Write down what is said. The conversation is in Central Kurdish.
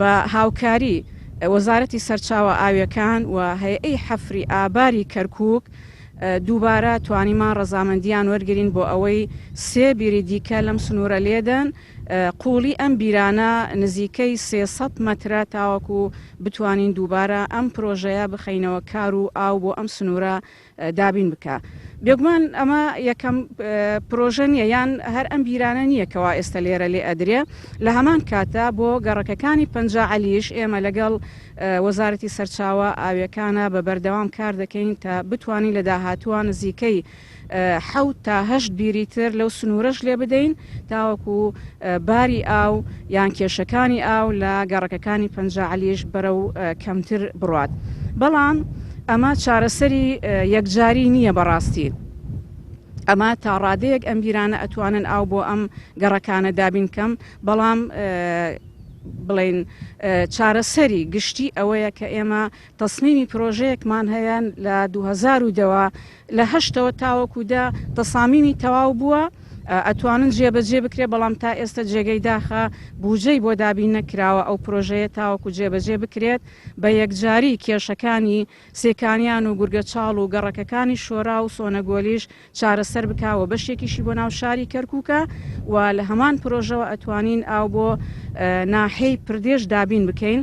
بە هاوکاری وەزارەتی سەرچاوە ئاویەکان و هەیئەی حەفری ئاباری کەرکووک دووبارە توانیمان ڕەزامەندیان وەرگرین بۆ ئەوەی سێ بیری دیکە لەم سنوورە لێدەن قوڵی ئەم بیرانە نزیکەی 300 مەترە تاوەکو بتوانین دووبارە ئەم پرۆژەیە بخەینەوە کار و ئاو بۆ ئەم سنوورە دابین بکە. بێگومان ئەمە یەکەم پرۆژە نیە یان هەر ئەم بیرانە نییە کەوا ئێستا لێرە لێ ئەدرێ لە هەمان کاتە بۆ گەڕەکەکانی پەنجا عەلیش ئێمە لەگەڵ وەزارەتی سەرچاوە ئاویەکانە بە بەردەوام کار دەکەین تا بتوانین لە داهاتووە نزیکەی 7 تا 8 بیری تر لەو سنوورەش لێ بدەین تاوەکو باری ئاو یان کێشەکانی ئاو لە گەڕەکەکانی پەنجا عەلیش بەرەو کەمتر بڕوات. بەڵام ئەمە چارەسەری یەکجاری نییە بەڕاستی. ئەمە تا ڕادەیەک ئەم بیرانە ئەتوانن ئاو بۆ ئەم گەڕەکانە دابین کەم بەڵام بڵێن چارەسەری گشتی ئەوەیە کە ئێمە تەسمیمی پرۆژەیەکمان هەیەن لە 2010 لە 8ەوە تاوەکودا تەسامیمی تەواو بووە ئەتوانن جێبەجێ بکرێ بەڵام تا ئێستا جێگەی داخە بوجەی بۆ دابین نەکراوە ئەو پرۆژەیە تاوەکو جێبەجێ بکرێت بە یەکجاری کێشەکانی سێکانیان و گورگەچاڵ و گەڕەکەکانی شۆرا و سۆنەگۆلیش چارەسەر بکاوە بەشێکیشی بۆ ناو شاری کەرکووکە و لە هەمان پرۆژەوە ئەتوانین ئاو بۆ ناحەی پردێش دابین بکەین